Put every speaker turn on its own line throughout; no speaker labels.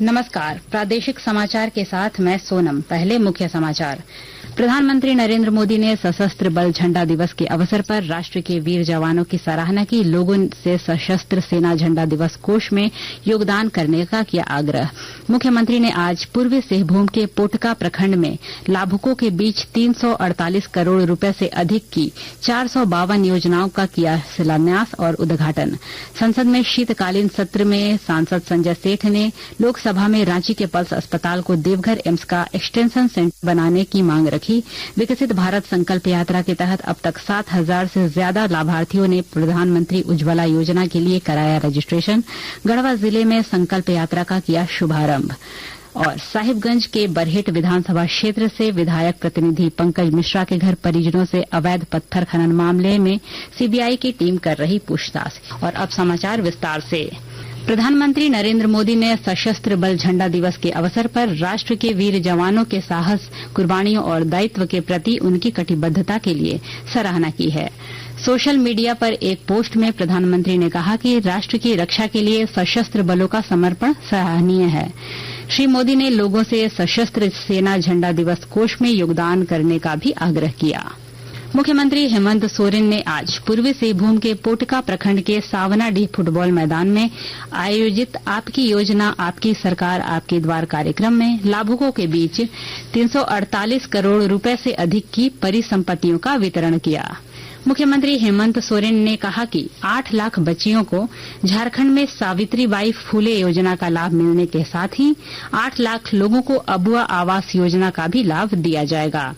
नमस्कार, प्रादेशिक समाचार के साथ मैं सोनम। पहले मुख्य समाचार। प्रधानमंत्री नरेंद्र मोदी ने सशस्त्र बल झंडा दिवस के अवसर पर राष्ट्र के वीर जवानों की सराहना की। लोगों से सशस्त्र सेना झंडा दिवस कोष में योगदान करने का किया आग्रह। मुख्यमंत्री ने आज पूर्वी सिंहभूम के पोटका प्रखंड में लाभुकों के बीच 348 करोड़ रुपए से अधिक की 452 योजनाओं का किया शिलान्यास और उद्घाटन। संसद में शीतकालीन सत्र में सांसद संजय सेठ ने लोकसभा में रांची के पल्स अस्पताल को देवघर एम्स का एक्सटेंशन सेंटर बनाने की मांग रखी। विकसित भारत संकल्प यात्रा के तहत अब तक 7,000 से ज्यादा लाभार्थियों ने प्रधानमंत्री उज्ज्वला योजना के लिए कराया रजिस्ट्रेशन। गढ़वा जिले में संकल्प यात्रा का किया शुभारंभ। और साहिबगंज के बरहेट विधानसभा क्षेत्र से विधायक प्रतिनिधि पंकज मिश्रा के घर परिजनों से अवैध पत्थर खनन मामले में सीबीआई की टीम कर रही पूछताछ। और अब समाचार विस्तार से। प्रधानमंत्री नरेंद्र मोदी ने सशस्त्र बल झंडा दिवस के अवसर पर राष्ट्र के वीर जवानों के साहस, कुर्बानियों और दायित्व के प्रति उनकी कटिबद्धता के लिए सराहना की है। सोशल मीडिया पर एक पोस्ट में प्रधानमंत्री ने कहा कि राष्ट्र की रक्षा के लिए सशस्त्र बलों का समर्पण सराहनीय है। श्री मोदी ने लोगों से सशस्त्र सेना झंडा दिवस कोष में योगदान करने का भी आग्रह किया। मुख्यमंत्री हेमंत सोरेन ने आज पूर्वी सिंहभूम के पोटका प्रखंड के सावनाडीह फुटबॉल मैदान में आयोजित आपकी योजना आपकी सरकार आपके द्वार कार्यक्रम में लाभुकों के बीच 348 करोड़ रुपए से अधिक की परिसंपत्तियों का वितरण किया। मुख्यमंत्री हेमंत सोरेन ने कहा कि 8 लाख बच्चियों को झारखंड में सावित्रीबाई फुले योजना का लाभ मिलने के साथ ही 8 लाख लोगों को अबुआ आवास योजना का भी लाभ दिया जाएगा।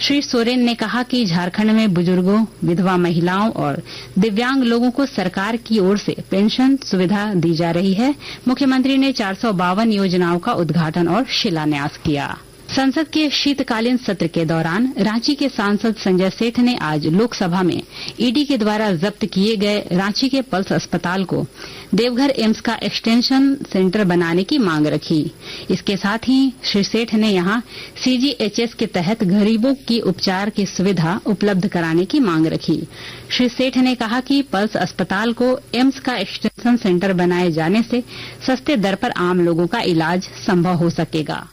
श्री सोरेन ने कहा कि झारखंड में बुजुर्गों, विधवा महिलाओं और दिव्यांग लोगों को सरकार की ओर से पेंशन सुविधा दी जा रही है। मुख्यमंत्री ने 452 योजनाओं का उद्घाटन और शिलान्यास किया। संसद के शीतकालीन सत्र के दौरान रांची के सांसद संजय सेठ ने आज लोकसभा में ईडी के द्वारा जब्त किए गए रांची के पल्स अस्पताल को देवघर एम्स का एक्सटेंशन सेंटर बनाने की मांग रखी। इसके साथ ही श्री सेठ ने यहां सीजीएचएस के तहत गरीबों की उपचार की सुविधा उपलब्ध कराने की मांग रखी। श्री सेठ ने कहा कि पल्स अस्पताल को एम्स का एक्सटेंशन सेंटर बनाए जाने से सस्ते दर पर आम लोगों का इलाज संभव हो सकेगा।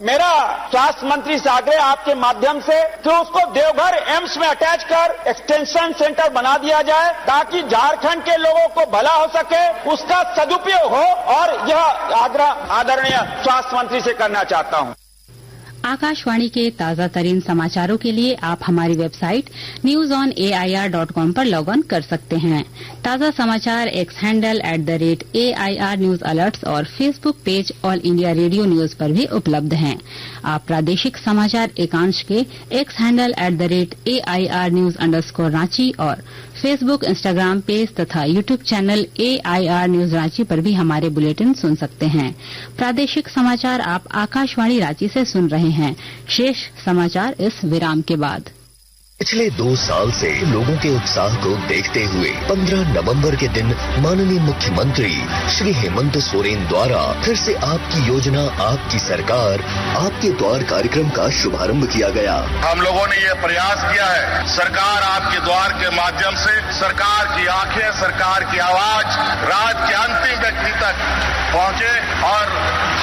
मेरा स्वास्थ्य मंत्री से आग्रह आपके माध्यम से कि उसको देवघर एम्स में अटैच कर एक्सटेंशन सेंटर बना दिया जाए ताकि झारखंड के लोगों को भला हो सके, उसका सदुपयोग हो। और यह आग्रह आदरणीय स्वास्थ्य मंत्री से करना चाहता हूं।
आकाशवाणी के ताजा तरीन समाचारों के लिए आप हमारी वेबसाइट newsonair.com पर लॉग ऑन कर सकते हैं। ताजा समाचार X handle @AIR news alerts और Facebook page All India Radio News पर भी उपलब्ध हैं। आप प्रादेशिक समाचार एकांश के X handle @AIR news _Ranchi और फेसबुक, इंस्टाग्राम पेज तथा YouTube channel AIR news Ranchi पर भी हमारे बुलेटिन सुन सकते हैं। प्रादेशिक समाचार आप आकाशवाणी रांची से सुन रहे हैं। शेष समाचार इस विराम के बाद।
पिछले 2 साल से लोगों के उत्साह को देखते हुए 15 नवंबर के दिन माननीय मुख्यमंत्री श्री हेमंत सोरेन द्वारा फिर से आपकी योजना आपकी सरकार आपके द्वार कार्यक्रम का शुभारंभ किया गया।
हम लोगों ने ये प्रयास किया है, सरकार आपके द्वार के माध्यम से सरकार की आंखें, सरकार की आवाज राज्य के अंतिम व्यक्ति तक पहुंचे और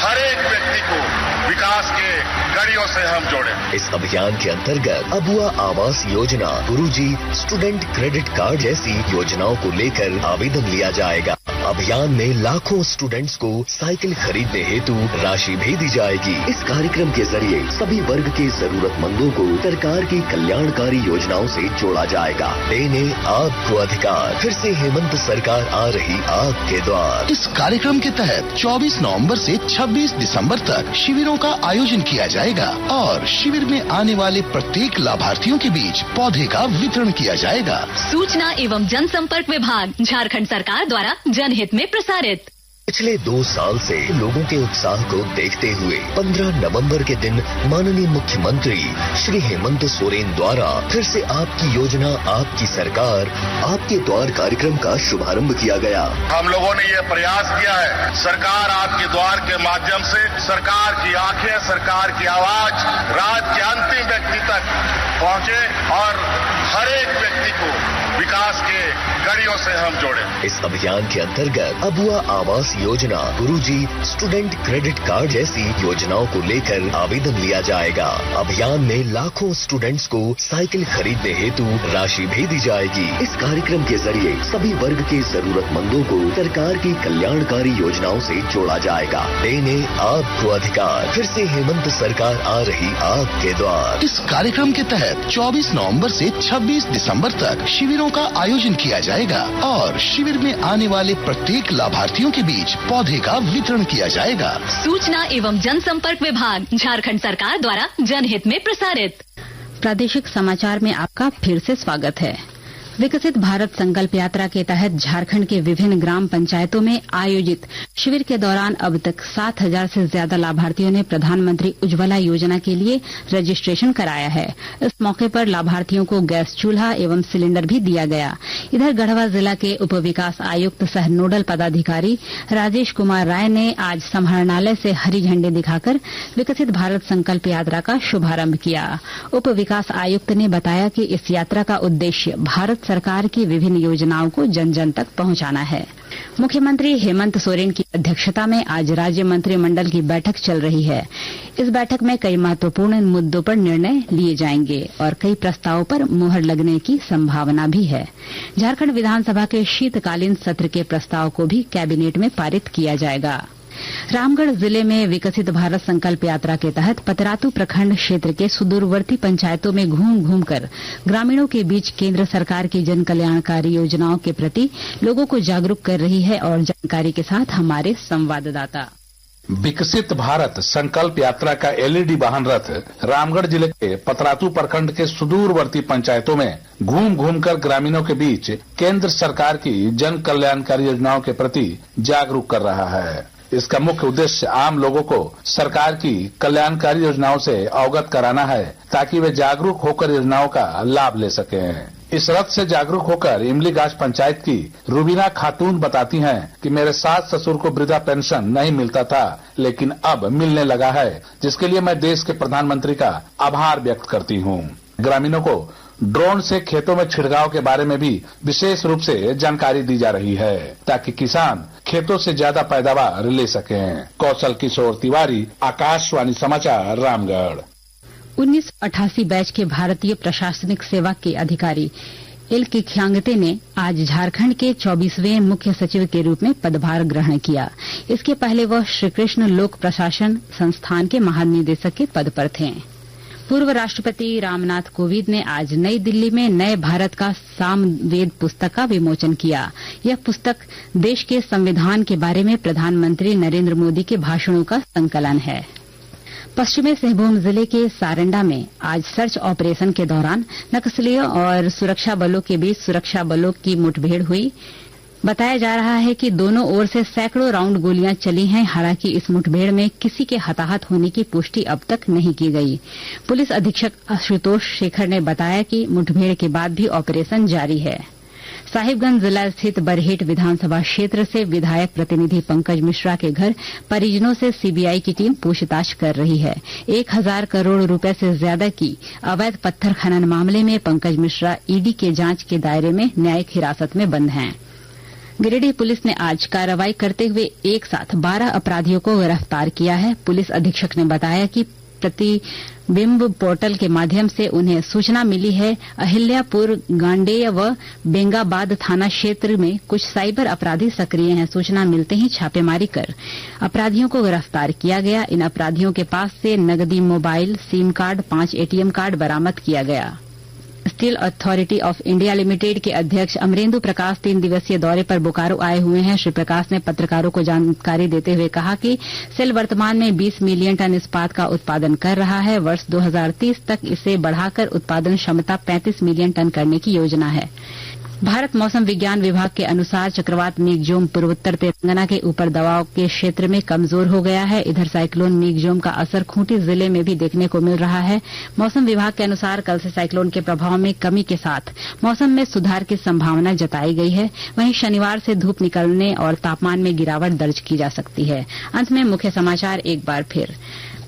हर एक व्यक्ति को विकास के कड़ियों से हम जोड़े।
इस अभियान के अंतर्गत अबुआ आवास योजना, गुरुजी स्टूडेंट क्रेडिट कार्ड जैसी योजनाओं को लेकर आवेदन लिया जाएगा। अभियान में लाखों स्टूडेंट्स को साइकिल खरीदने हेतु राशि भी दी जाएगी। इस कार्यक्रम के जरिए सभी वर्ग के जरूरतमंदों को सरकार की कल्याणकारी योजनाओं से जोड़ा जाएगा। देने आपको अधिकार। फिर से हेमंत सरकार आ रही आपके द्वार।
इस कार्यक्रम के तहत 24 नवंबर से 26 दिसंबर तक शिविरों का आयोजन किया जाएगा और शिविर में आने वाले प्रत्येक लाभार्थियों के बीच पौधे का वितरण किया जाएगा।
सूचना एवं जनसंपर्क विभाग, झारखंड सरकार द्वारा जनहित में प्रसारित।
पिछले 2 साल से लोगों के उत्साह को देखते हुए 15 नवंबर के दिन माननीय मुख्यमंत्री श्री हेमंत सोरेन द्वारा फिर से आपकी योजना आपकी सरकार आपके द्वार कार्यक्रम का शुभारंभ किया गया।
हम लोगों ने ये प्रयास किया है, सरकार आपके द्वार के माध्यम से सरकार की आंखें, सरकार की आवाज राज्य के अंतिम व्यक्ति तक पहुंचे और हर एक व्यक्ति को विकास के कड़ियों से हम जोड़े।
इस अभियान के अंतर्गत अबुआ आवास योजना, गुरुजी स्टूडेंट क्रेडिट कार्ड जैसी योजनाओं को लेकर आवेदन लिया जाएगा। अभियान में लाखों स्टूडेंट्स को साइकिल खरीदने हेतु राशि भी दी जाएगी। इस कार्यक्रम के जरिए सभी वर्ग के जरूरतमंदों को सरकार की कल्याणकारी योजनाओं से जोड़ा जाएगा। देने आपको अधिकार। फिर से हेमंत सरकार आ रही आपके द्वार।
इस कार्यक्रम के तहत 24 नवंबर से 26 दिसंबर तक शिविरों का आयोजन किया जाएगा और शिविर में आने वाले प्रत्येक लाभार्थियों के बीच पौधे का वितरण किया जाएगा।
सूचना एवं जनसंपर्क विभाग, झारखंड सरकार द्वारा जनहित में प्रसारित।
प्रादेशिक समाचार में आपका फिर से स्वागत है। विकसित भारत संकल्प यात्रा के तहत झारखंड के विभिन्न ग्राम पंचायतों में आयोजित शिविर के दौरान अब तक 7,000 से ज्यादा लाभार्थियों ने प्रधानमंत्री उज्ज्वला योजना के लिए रजिस्ट्रेशन कराया है। इस मौके पर लाभार्थियों को गैस चूल्हा एवं सिलेंडर भी दिया गया। इधर गढ़वा जिला के उप विकास आयुक्त सह नोडल पदाधिकारी राजेश कुमार राय ने आज समाहरणालय से हरी झंडी दिखाकर विकसित भारत संकल्प यात्रा का शुभारंभ किया। उप विकास आयुक्त ने बताया कि इस यात्रा का उद्देश्य भारत सरकार की विभिन्न योजनाओं को जन जन तक पहुंचाना है। मुख्यमंत्री हेमंत सोरेन की अध्यक्षता में आज राज्य मंत्रिमंडल की बैठक चल रही है। इस बैठक में कई महत्वपूर्ण मुद्दों पर निर्णय लिए जाएंगे और कई प्रस्तावों पर मुहर लगने की संभावना भी है। झारखंड विधानसभा के शीतकालीन सत्र के प्रस्ताव को भी कैबिनेट में पारित किया जाएगा। रामगढ़ जिले में विकसित भारत संकल्प यात्रा के तहत पतरातू प्रखंड क्षेत्र के सुदूरवर्ती पंचायतों में घूम घूम कर ग्रामीणों के बीच केंद्र सरकार की जन कल्याणकारी योजनाओं के प्रति लोगों को जागरूक कर रही है। और जानकारी के साथ हमारे संवाददाता।
विकसित भारत संकल्प यात्रा का एलईडी वाहन रथ रामगढ़ जिले के पतरातू प्रखंड के सुदूरवर्ती पंचायतों में घूम घूम कर ग्रामीणों के बीच केंद्र सरकार की जन कल्याणकारी योजनाओं के प्रति जागरूक कर रहा है। इसका मुख्य उद्देश्य आम लोगों को सरकार की कल्याणकारी योजनाओं से अवगत कराना है ताकि वे जागरूक होकर योजनाओं का लाभ ले सकें। इस रथ से जागरूक होकर इमली गाछ पंचायत की रूबीना खातून बताती हैं कि मेरे सास ससुर को वृद्धा पेंशन नहीं मिलता था, लेकिन अब मिलने लगा है, जिसके लिए मैं देश के प्रधानमंत्री का आभार व्यक्त करती हूँ। ग्रामीणों को ड्रोन से खेतों में छिड़काव के बारे में भी विशेष रूप से जानकारी दी जा रही है ताकि किसान खेतों से ज्यादा पैदावार ले सकें। कौशल किशोर तिवारी, आकाशवाणी समाचार, रामगढ़।
1988 बैच के भारतीय प्रशासनिक सेवा के अधिकारी एल के ख्यांगते ने आज झारखंड के 24वें मुख्य सचिव के रूप में पदभार ग्रहण किया। इसके पहले वह श्रीकृष्ण लोक प्रशासन संस्थान के महानिदेशक के पद पर थे। पूर्व राष्ट्रपति रामनाथ कोविंद ने आज नई दिल्ली में नए भारत का सामवेद पुस्तक का विमोचन किया। यह पुस्तक देश के संविधान के बारे में प्रधानमंत्री नरेंद्र मोदी के भाषणों का संकलन है। पश्चिमी सिंहभूम जिले के सारंडा में आज सर्च ऑपरेशन के दौरान नक्सलियों और सुरक्षा बलों के बीच सुरक्षा बलों की मुठभेड़ हुई। बताया जा रहा है कि दोनों ओर से सैकड़ों राउंड गोलियां चली हैं। हालांकि इस मुठभेड़ में किसी के हताहत होने की पुष्टि अब तक नहीं की गई। पुलिस अधीक्षक आशुतोष शेखर ने बताया कि मुठभेड़ के बाद भी ऑपरेशन जारी है। साहिबगंज जिला स्थित बरहेट विधानसभा क्षेत्र से विधायक प्रतिनिधि पंकज मिश्रा के घर परिजनों से सीबीआई की टीम पूछताछ कर रही है। 1000 करोड़ रुपए से ज्यादा की अवैध पत्थर खनन मामले में पंकज मिश्रा ईडी के जांच के दायरे में न्यायिक हिरासत में बंद हैं। गिरिडीह पुलिस ने आज कार्रवाई करते हुए एक साथ 12 अपराधियों को गिरफ्तार किया है। पुलिस अधीक्षक ने बताया कि प्रतिबिंब पोर्टल के माध्यम से उन्हें सूचना मिली है अहिल्यापुर, गांडेय व बेंगाबाद थाना क्षेत्र में कुछ साइबर अपराधी सक्रिय हैं। सूचना मिलते ही छापेमारी कर अपराधियों को गिरफ्तार किया गया। इन अपराधियों के पास से नकदी, mobile, SIM card, 5 ATM card बरामद किया गया। Steel authority of India limited के अध्यक्ष अमरेंदु प्रकाश 3 दिवसीय दौरे पर बोकारो आए हुए हैं। श्री प्रकाश ने पत्रकारों को जानकारी देते हुए कहा कि सेल वर्तमान में 20 मिलियन टन इस्पात का उत्पादन कर रहा है। वर्ष 2030 तक इसे बढ़ाकर उत्पादन क्षमता 35 मिलियन टन करने की योजना है। भारत मौसम विज्ञान विभाग के अनुसार चक्रवात मिगजोम पूर्वोत्तर तेलंगाना के ऊपर दबाव के क्षेत्र में कमजोर हो गया है। इधर साइक्लोन मिगजोम का असर खूंटी जिले में भी देखने को मिल रहा है। मौसम विभाग के अनुसार कल से साइक्लोन के प्रभाव में कमी के साथ मौसम में सुधार की संभावना जताई गई है। वहीं शनिवार से धूप निकलने और तापमान में गिरावट दर्ज की जा सकती है। अंत में मुख्य समाचार एक बार फिर।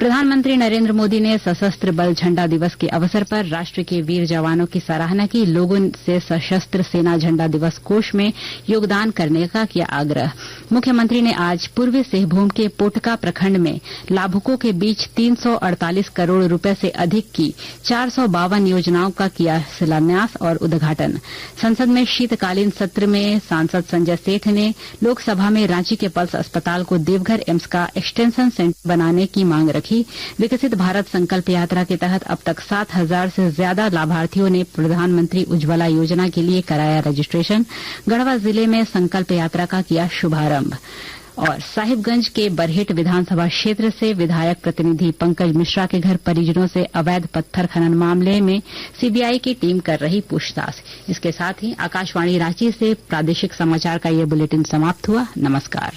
प्रधानमंत्री नरेंद्र मोदी ने सशस्त्र बल झंडा दिवस के अवसर पर राष्ट्र के वीर जवानों की सराहना की। लोगों से सशस्त्र सेना झंडा दिवस कोष में योगदान करने का किया आग्रह। मुख्यमंत्री ने आज पूर्वी सिंहभूम के पोटका प्रखंड में लाभुकों के बीच 348 करोड़ रुपए से अधिक की 452 योजनाओं का किया शिलान्यास और उद्घाटन। संसद में शीतकालीन सत्र में सांसद संजय सेठ ने लोकसभा में रांची के पल्स अस्पताल को देवघर एम्स का एक्सटेंशन सेंटर बनाने की मांग रखी। विकसित भारत संकल्प यात्रा के तहत अब तक 7,000 से ज्यादा लाभार्थियों ने प्रधानमंत्री उज्ज्वला योजना के लिए कराया रजिस्ट्रेशन। गढ़वा जिले में संकल्प यात्रा का किया शुभारंभ। और साहिबगंज के बरहेट विधानसभा क्षेत्र से विधायक प्रतिनिधि पंकज मिश्रा के घर परिजनों से अवैध पत्थर खनन मामले में सीबीआई की टीम कर रही पूछताछ। इसके साथ ही आकाशवाणी रांची से प्रादेशिक समाचार का ये बुलेटिन समाप्त हुआ। नमस्कार।